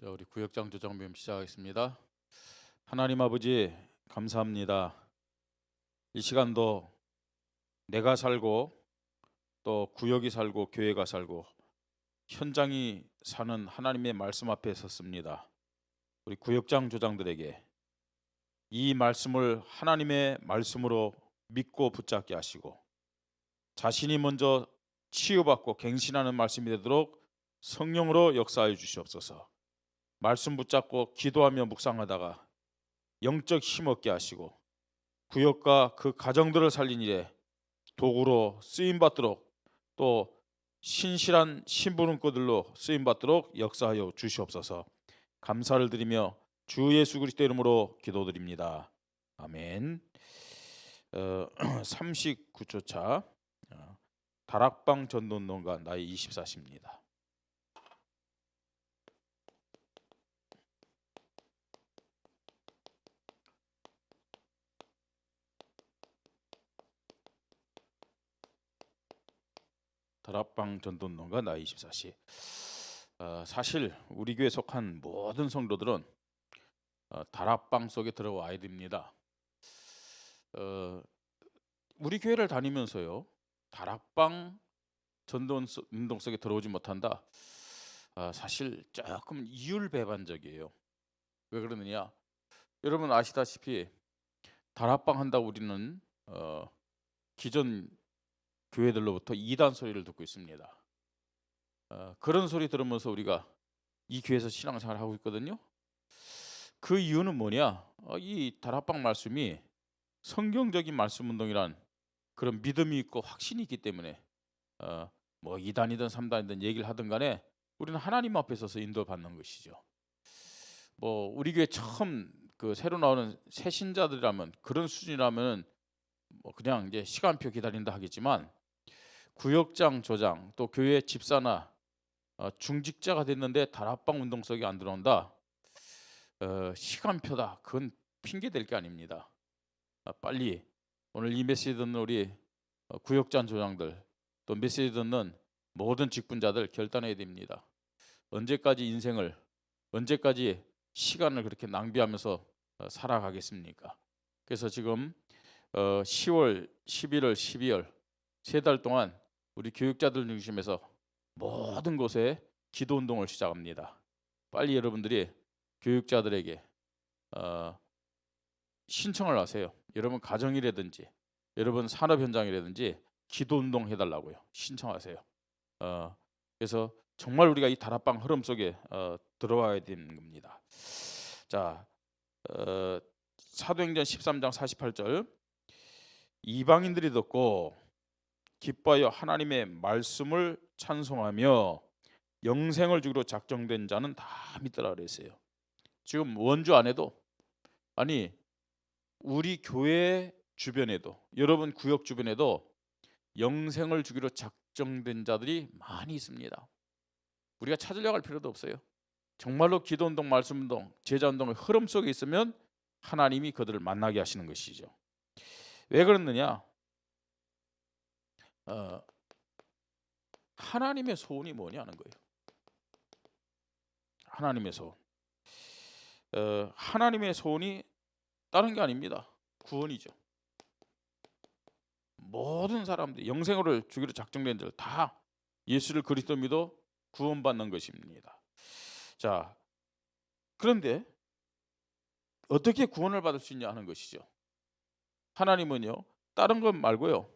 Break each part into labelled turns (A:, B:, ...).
A: 자, 우리 구역장 조정 모임 시작하겠습니다. 하나님 아버지 감사합니다. 이 시간도 내가 살고 또 구역이 살고 교회가 살고 현장이 사는 하나님의 말씀 앞에 섰습니다. 우리 구역장 조장들에게 이 말씀을 하나님의 말씀으로 믿고 붙잡게 하시고 자신이 먼저 치유받고 갱신하는 말씀이 되도록 성령으로 역사해 주시옵소서. 말씀 붙잡고 기도하며 묵상하다가 영적 힘 얻게 하시고 구역과 그 가정들을 살린 일에 도구로 쓰임 받도록 또 신실한 신부름꾼들로 쓰임 받도록 역사하여 주시옵소서. 감사를 드리며 주 예수 그리스도 이름으로 기도드립니다. 아멘. 39초 차 다락방 전도운동가 나이 24시입니다. 다락방 전도운동가 나이 24시. 사실 우리 교회 속한 모든 성도들은 다락방 속에 들어와야 됩니다. 우리 교회를 다니면서요 다락방 전도운동 속에 들어오지 못한다. 사실 조금 이율배반적이에요. 왜 그러느냐? 여러분 아시다시피 다락방 한다고 우리는 기존 교회들로부터 이단 소리를 듣고 있습니다. 그런 소리 들으면서 우리가 이 교회에서 신앙생활을 하고 있거든요. 그 이유는 뭐냐? 이 다락방 말씀이 성경적인 말씀 운동이란 그런 믿음이 있고 확신이 있기 때문에 뭐 2단이든 3단이든 얘기를 하든 간에 우리는 하나님 앞에 서서 인도받는 것이죠. 뭐 우리 교회 처음 그 새로 나오는 새 신자들이라면 그런 수준이라면 뭐 그냥 이제 시간표 기다린다 하겠지만 구역장 조장 또 교회 집사나 중직자가 됐는데 다락방 운동 속에 안 들어온다. 시간표다. 그건 핑계 될 게 아닙니다. 빨리 오늘 이 메시지 듣는 우리 구역장 조장들 또 메시지 듣는 모든 직분자들 결단해야 됩니다. 언제까지 인생을 언제까지 시간을 그렇게 낭비하면서 살아가겠습니까? 그래서 지금 10월, 11월, 12월 3달 동안 우리 교육자들 중심에서 모든 곳에 기도 운동을 시작합니다. 빨리 여러분들이 교육자들에게 신청을 하세요. 여러분 가정이라든지 여러분 산업 현장이라든지 기도 운동 해달라고요. 신청하세요. 그래서 정말 우리가 이 다락방 흐름 속에 들어와야 되는 겁니다. 자, 사도행전 13장 48절 이방인들이 듣고 기뻐하여 하나님의 말씀을 찬송하며 영생을 주기로 작정된 자는 다 믿더라 그랬어요. 지금 원주 안에도 아니 우리 교회 주변에도 여러분 구역 주변에도 영생을 주기로 작정된 자들이 많이 있습니다. 우리가 찾으려고 할 필요도 없어요. 정말로 기도운동, 말씀운동, 제자운동의 흐름 속에 있으면 하나님이 그들을 만나게 하시는 것이죠. 왜 그러느냐? 하나님의 소원이 뭐냐는 거예요. 하나님의 소원. 하나님의 소원이 다른 게 아닙니다. 구원이죠. 모든 사람들이 영생을 주기로 작정된 자들 다 예수를 그리스도 믿어 구원받는 것입니다. 자, 그런데 어떻게 구원을 받을 수 있냐 하는 것이죠. 하나님은요 다른 것 말고요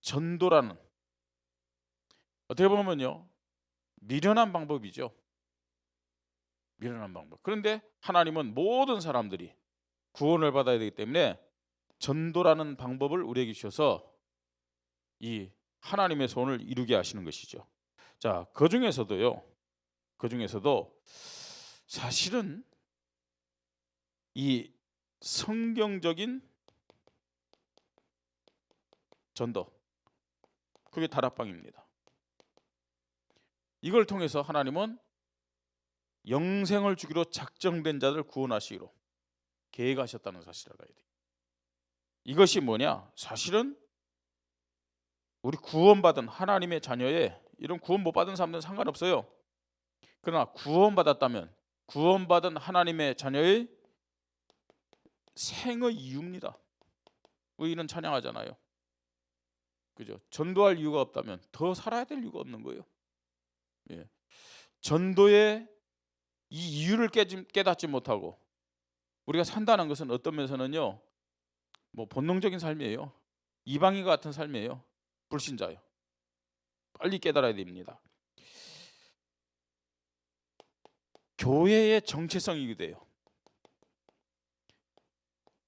A: 전도라는 어떻게 보면요 미련한 방법이죠. 미련한 방법. 그런데 하나님은 모든 사람들이 구원을 받아야 되기 때문에 전도라는 방법을 우리에게 주셔서 이 하나님의 소원을 이루게 하시는 것이죠. 자, 그 중에서도 사실은 이 성경적인 전도 그게 다락방입니다. 이걸 통해서 하나님은 영생을 주기로 작정된 자들 구원하시기로 계획하셨다는 사실을 알아야 돼요. 이것이 뭐냐? 사실은 우리 구원받은 하나님의 자녀의 이런 구원 못 받은 사람들은 상관없어요. 그러나 구원받았다면 구원받은 하나님의 자녀의 생의 이유입니다. 우리는 찬양하잖아요. 그죠? 전도할 이유가 없다면 더 살아야 될 이유가 없는 거예요. 예. 전도의 이 이유를 깨닫지 못하고 우리가 산다는 것은 어떤 면에서는요, 뭐 본능적인 삶이에요. 이방인 같은 삶이에요. 불신자요. 빨리 깨달아야 됩니다. 교회의 정체성이기도 돼요.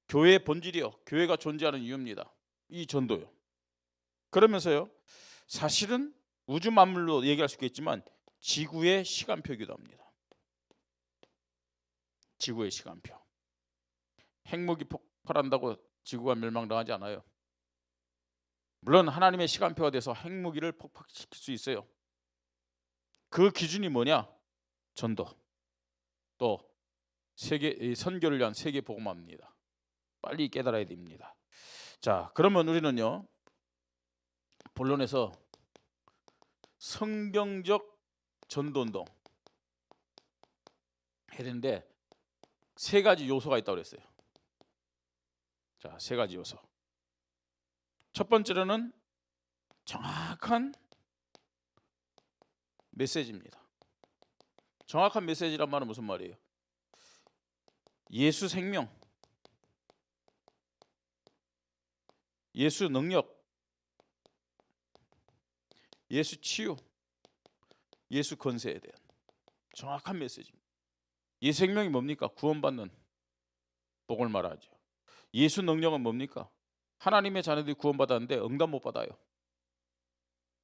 A: 교회의 본질이요, 교회가 존재하는 이유입니다. 이 전도요. 그러면서요, 사실은 우주 만물로 얘기할 수 있겠지만 지구의 시간표이기도 합니다. 지구의 시간표. 핵무기 폭발한다고 지구가 멸망당하지 않아요. 물론 하나님의 시간표가 돼서 핵무기를 폭발시킬 수 있어요. 그 기준이 뭐냐? 전도. 또 세계 선교를 위한 세계 복음화입니다. 빨리 깨달아야 됩니다. 자, 그러면 우리는요, 본론에서 성경적 전도운동 해야 되는데 세 가지 요소가 있다고 그랬어요. 자, 세 가지 요소. 첫 번째로는 정확한 메시지입니다. 정확한 메시지란 말은 무슨 말이에요? 예수 생명, 예수 능력, 예수 치유, 예수 권세에 대한 정확한 메시지입니다. 예수 생명이 뭡니까? 구원받는 복을 말하죠. 예수 능력은 뭡니까? 하나님의 자녀들이 구원받았는데 응답 못 받아요.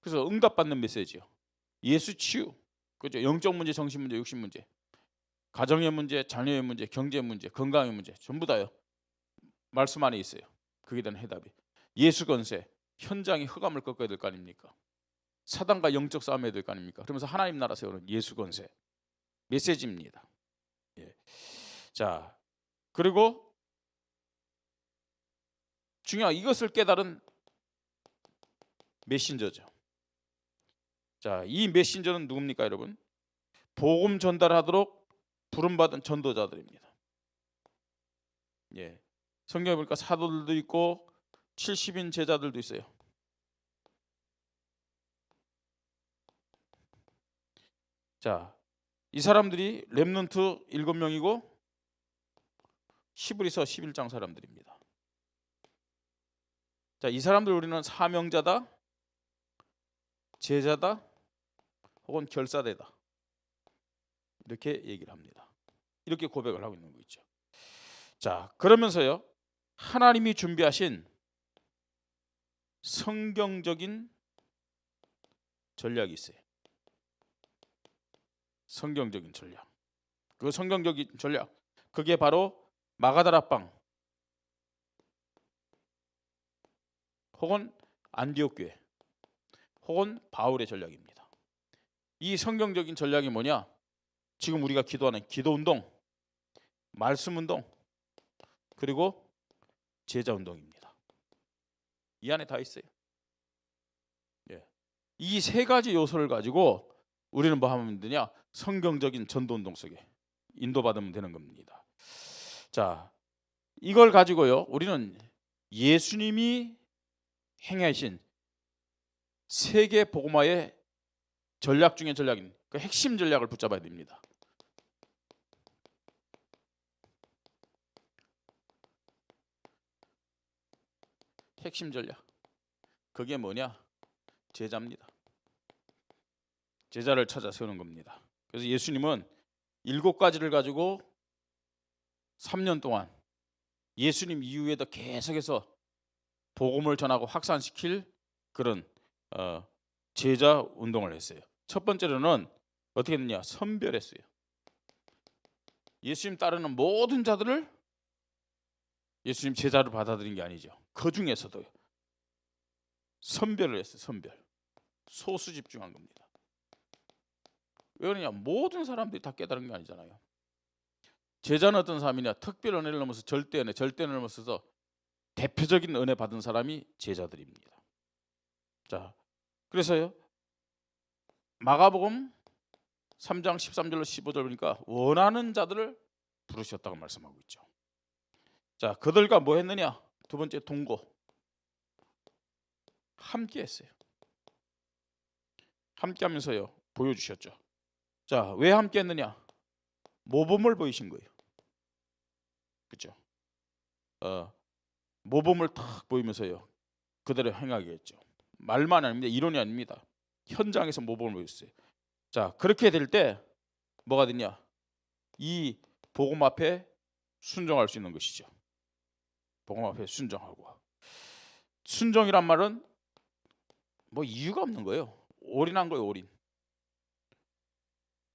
A: 그래서 응답받는 메시지요. 예수 치유, 그죠? 영적 문제, 정신 문제, 육신 문제, 가정의 문제, 자녀의 문제, 경제 문제, 건강의 문제, 전부 다요. 말씀 안에 있어요. 그에 대한 해답이. 예수 권세, 현장에 흑암을 꺾어야 될 거 아닙니까? 사단과 영적 싸움해야 될 거 아닙니까? 그러면서 하나님 나라 세우는 예수 권세 메시지입니다. 예. 자, 그리고 중요한 이것을 깨달은 메신저죠. 자, 이 메신저는 누굽니까, 여러분? 복음 전달하도록 부름받은 전도자들입니다. 예. 성경에 보니까 사도들도 있고 70인 제자들도 있어요. 자, 이 사람들이 렘넌트 7명이고 히브리서 11장 사람들입니다. 자, 이 사람들 우리는 사명자다, 제자다, 혹은 결사대다 이렇게 얘기를 합니다. 이렇게 고백을 하고 있는 거 있죠. 자, 그러면서요, 하나님이 준비하신 성경적인 전략이 있어요. 성경적인 전략. 그 성경적인 전략, 그게 바로 마가다락방 혹은 안디옥 교회 혹은 바울의 전략입니다. 이 성경적인 전략이 뭐냐? 지금 우리가 기도하는 기도운동, 말씀운동, 그리고 제자운동입니다. 이 안에 다 있어요. 예. 이 세 가지 요소를 가지고 우리는 뭐 하면 되냐? 성경적인 전도운동 속에 인도받으면 되는 겁니다. 자, 이걸 가지고요, 우리는 예수님이 행하신 세계 복음화의 전략 중에 전략인 그 핵심 전략을 붙잡아야 됩니다. 핵심 전략. 그게 뭐냐? 제자입니다. 제자를 찾아 세우는 겁니다. 그래서 예수님은 7가지를 가지고 3년 동안 예수님 이후에도 계속해서 복음을 전하고 확산시킬 그런 제자 운동을 했어요. 첫 번째로는 어떻게 했느냐? 선별했어요. 예수님 따르는 모든 자들을 예수님 제자를 받아들인 게 아니죠. 그 중에서도 선별을 했어요. 선별. 소수 집중한 겁니다. 왜 그러냐? 모든 사람들이 다 깨달은 게 아니잖아요. 제자는 어떤 사람이냐? 특별 은혜를 넘어서 절대 은혜, 절대 은혜를 넘어서서 대표적인 은혜 받은 사람이 제자들입니다. 자, 그래서요, 마가복음 3장 13절로 15절 보니까 원하는 자들을 부르셨다고 말씀하고 있죠. 자, 그들과 뭐 했느냐? 두 번째 동거. 함께 했어요. 함께 하면서요. 보여주셨죠. 자, 왜 함께 했느냐? 모범을 보이신 거예요. 그렇죠? 모범을 탁 보이면서요. 그대로 행하게 했죠. 말만 아닙니다. 이론이 아닙니다. 현장에서 모범을 보였어요. 자, 그렇게 될 때 뭐가 되냐? 이 복음 앞에 순종할 수 있는 것이죠. 복음 앞에 순종하고. 순종이란 말은 뭐 이유가 없는 거예요. 올인한 거예요.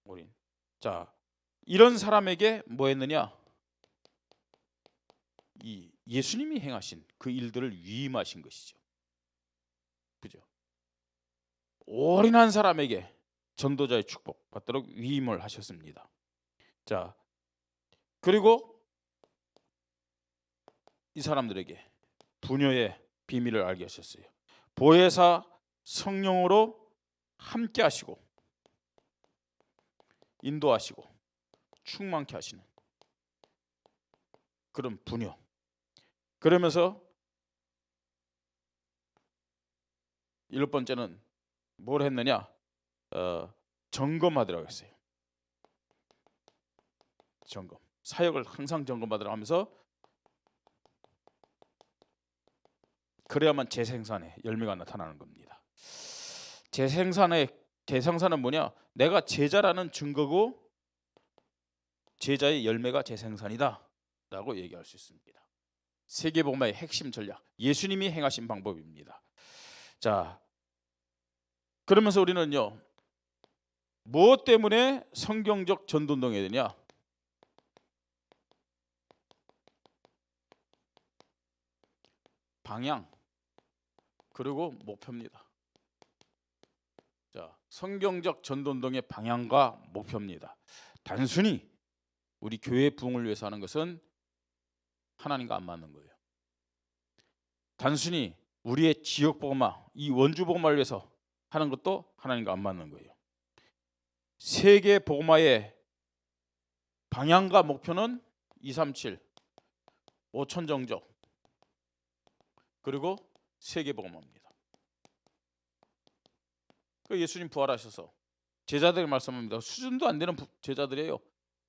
A: 올인. 자, 이런 사람에게 뭐 했느냐? 이 예수님이 행하신 그 일들을 위임하신 것이죠. 그죠? 올인한 사람에게 전도자의 축복 받도록 위임을 하셨습니다. 자, 그리고 이 사람들에게 부녀의 비밀을 알게 하셨어요. 보혜사 성령으로 함께 하시고 인도하시고 충만케 하시는 그런 부녀. 그러면서 7번째는 뭘 했느냐? 점검하더라고 했어요. 점검. 사역을 항상 점검하더라 하면서 그래야만 재생산의 열매가 나타나는 겁니다. 재생산은 뭐냐? 내가 제자라는 증거고 제자의 열매가 재생산이다 라고 얘기할 수 있습니다. 세계복음화의 핵심 전략, 예수님이 행하신 방법입니다. 자, 그러면서 우리는요, 무엇 때문에 성경적 전도운동이 되냐? 방향 그리고 목표입니다. 자, 성경적 전도운동의 방향과 목표입니다. 단순히 우리 교회 부흥을 위해서 하는 것은 하나님과 안 맞는 거예요. 단순히 우리의 지역 복음화, 이 원주 복음화를 위해서 하는 것도 하나님과 안 맞는 거예요. 세계 복음화의 방향과 목표는 237, 5천 정적 그리고 세계 복음화입니다. 그 예수님 부활하셔서 제자들에게 말씀합니다. 수준도 안 되는 제자들이에요.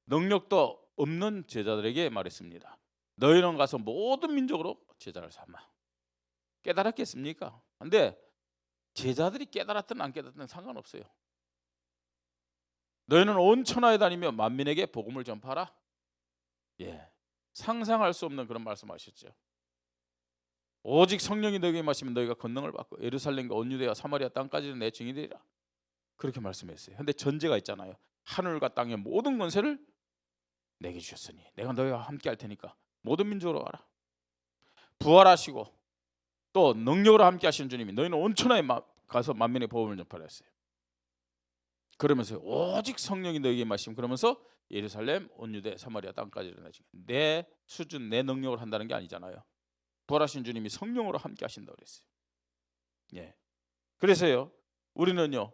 A: 능력도 없는 제자들에게 말했습니다. 너희는 가서 모든 민족으로 제자를 삼아. 깨달았겠습니까? 근데 제자들이 깨달았든 안 깨달았든 상관없어요. 너희는 온 천하에 다니며 만민에게 복음을 전파하라. 예, 상상할 수 없는 그런 말씀하셨죠. 오직 성령이 너희에게 임하시면 너희가 권능을 받고 예루살렘과 온 유대와 사마리아 땅까지는 내 증인이 되리라. 그렇게 말씀했어요. 근데 전제가 있잖아요. 하늘과 땅의 모든 권세를 내게 주셨으니 내가 너희와 함께 할 테니까 모든 민족으로 가라. 부활하시고 또 능력으로 함께 하시는 주님이 너희는 온 천하에 가서 만민의 복음을 전파하라 했어요. 그러면서 오직 성령이 너희에게 임하시면 그러면서 예루살렘, 온 유대, 사마리아 땅까지 내 수준, 내 능력을 한다는 게 아니잖아요. 부활하신 주님이 성령으로 함께 하신다고 그랬어요. 예. 그래서요, 우리는요,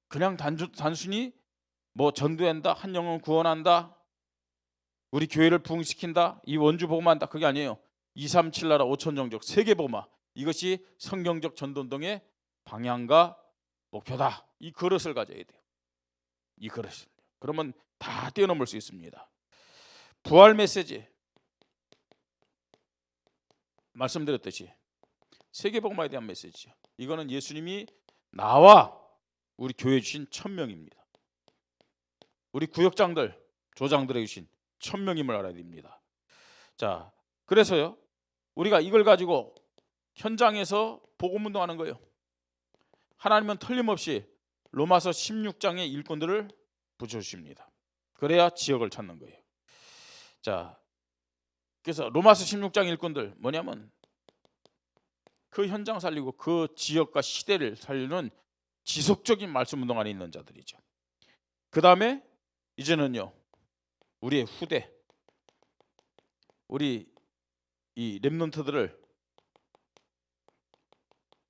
A: 그냥 단순히 뭐 전도한다, 한 영혼 구원한다, 우리 교회를 부흥시킨다, 이 원주 복음한다, 그게 아니에요. 237 나라 5천 정적 세계 복음화, 이것이 성경적 전도운동의 방향과 목표다. 이 그릇을 가져야 돼요. 이 그릇을. 그러면 다 뛰어넘을 수 있습니다. 부활 메시지 말씀드렸듯이 세계 복음화에 대한 메시지죠. 이거는 예수님이 나와 우리 교회에 주신 천명입니다. 우리 구역장들, 조장들에게 주신 천명임을 알아야 됩니다. 자, 그래서요, 우리가 이걸 가지고 현장에서 복음 운동하는 거예요. 하나님은 틀림없이 로마서 16장의 일꾼들을 붙여주십니다. 그래야 지역을 찾는 거예요. 자, 그래서 로마서 16장 일꾼들 뭐냐면 그 현장 살리고 그 지역과 시대를 살리는 지속적인 말씀 운동 안에 있는 자들이죠. 그 다음에 이제는요, 우리의 후대, 우리 이 렘넌트들을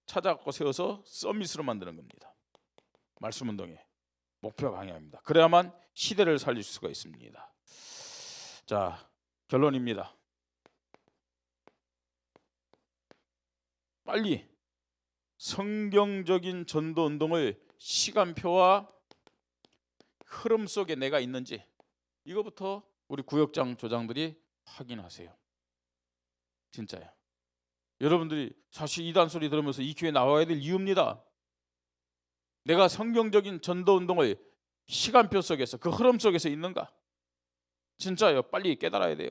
A: 찾아갖고 세워서 서밋으로 만드는 겁니다. 말씀 운동의 목표 방향입니다. 그래야만 시대를 살릴 수가 있습니다. 자, 결론입니다. 빨리 성경적인 전도 운동을 시간표와 흐름 속에 내가 있는지 이거부터 우리 구역장 조장들이 확인하세요. 진짜요. 여러분들이 사실 이단 소리 들으면서 이 교회 나와야 될 이유입니다. 내가 성경적인 전도 운동을 시간표 속에서 그 흐름 속에서 있는가? 진짜요. 빨리 깨달아야 돼요.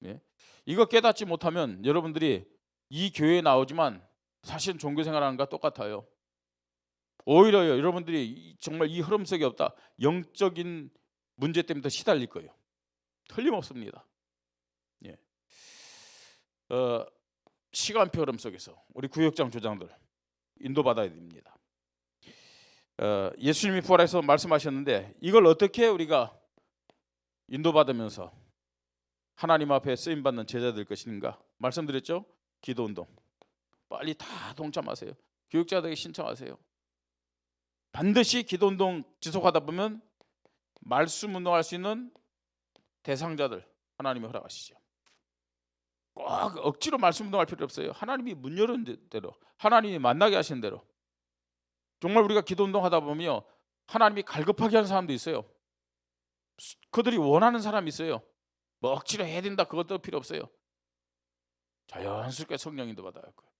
A: 예? 이거 깨닫지 못하면 여러분들이 이 교회에 나오지만 사실은 종교생활하는 것과 똑같아요. 오히려 여러분들이 정말 이 흐름 속에 없다. 영적인 문제 때문에 더 시달릴 거예요. 틀림없습니다. 예. 시간표 흐름 속에서 우리 구역장 조장들 인도받아야 됩니다. 예수님이 부활해서 말씀하셨는데 이걸 어떻게 우리가 인도받으면서 하나님 앞에 쓰임받는 제자 될 것인가 말씀드렸죠. 기도운동 빨리 다 동참하세요. 교육자들에게 신청하세요. 반드시 기도운동 지속하다 보면 말씀 운동할 수 있는 대상자들 하나님이 허락하시죠. 꼭 억지로 말씀 운동할 필요 없어요. 하나님이 문 열은 대로 하나님이 만나게 하시는 대로 정말 우리가 기도운동 하다 보면 하나님이 갈급하게 하는 사람도 있어요. 그들이 원하는 사람이 있어요. 뭐 억지로 해야 된다 그것도 필요 없어요. 자연스럽게 성령 인도 받아야 할 거예요.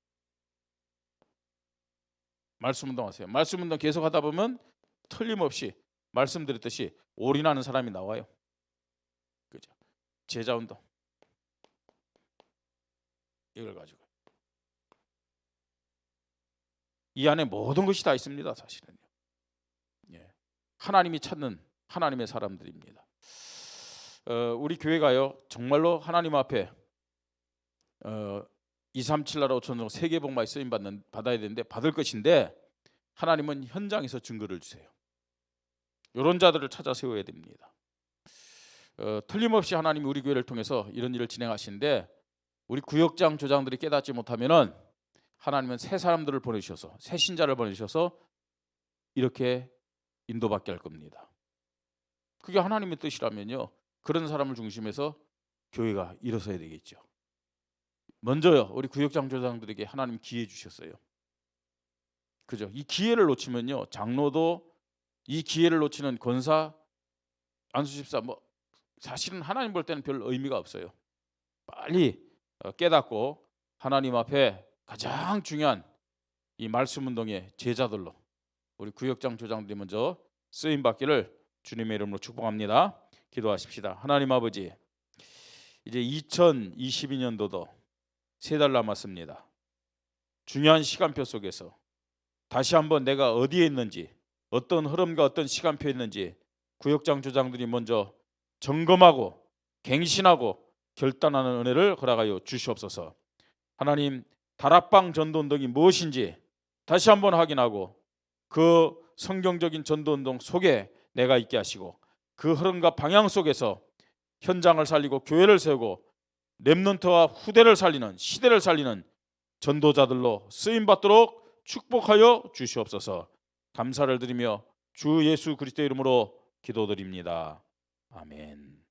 A: 말씀 운동하세요. 말씀 운동 계속 하다 보면 틀림없이 말씀드렸듯이 올인하는 사람이 나와요. 그죠? 제자 운동 이걸 가지고 이 안에 모든 것이 다 있습니다. 사실은요. 예. 하나님이 찾는 하나님의 사람들입니다. 우리 교회가요 정말로 하나님 앞에 237 나라 5천 세계 복음화에 쓰임 받아야 되는데 받을 것인데 하나님은 현장에서 증거를 주세요. 이런 자들을 찾아 세워야 됩니다. 틀림없이 하나님이 우리 교회를 통해서 이런 일을 진행하시는데 우리 구역장 조장들이 깨닫지 못하면은 하나님은 새 사람들을 보내주셔서 새 신자를 보내주셔서 이렇게 인도받게 할 겁니다. 그게 하나님의 뜻이라면요 그런 사람을 중심해서 교회가 일어서야 되겠죠. 먼저요 우리 구역장 조장들에게 하나님 기회 주셨어요. 그죠? 이 기회를 놓치면요 장로도 이 기회를 놓치는 권사 안수집사 뭐 사실은 하나님 볼 때는 별 의미가 없어요. 빨리 깨닫고 하나님 앞에 가장 중요한 이 말씀 운동의 제자들로 우리 구역장 조장들이 먼저 쓰임 받기를 주님의 이름으로 축복합니다. 기도하십시다. 하나님 아버지 이제 2022년도도 3달 남았습니다. 중요한 시간표 속에서 다시 한번 내가 어디에 있는지 어떤 흐름과 어떤 시간표에 있는지 구역장 조장들이 먼저 점검하고 갱신하고 결단하는 은혜를 허락하여 주시옵소서. 하나님 다락방 전도운동이 무엇인지 다시 한번 확인하고 그 성경적인 전도운동 속에 내가 있게 하시고 그 흐름과 방향 속에서 현장을 살리고 교회를 세우고 렘넌트와 후대를 살리는 시대를 살리는 전도자들로 쓰임받도록 축복하여 주시옵소서. 감사를 드리며 주 예수 그리스도의 이름으로 기도드립니다. 아멘.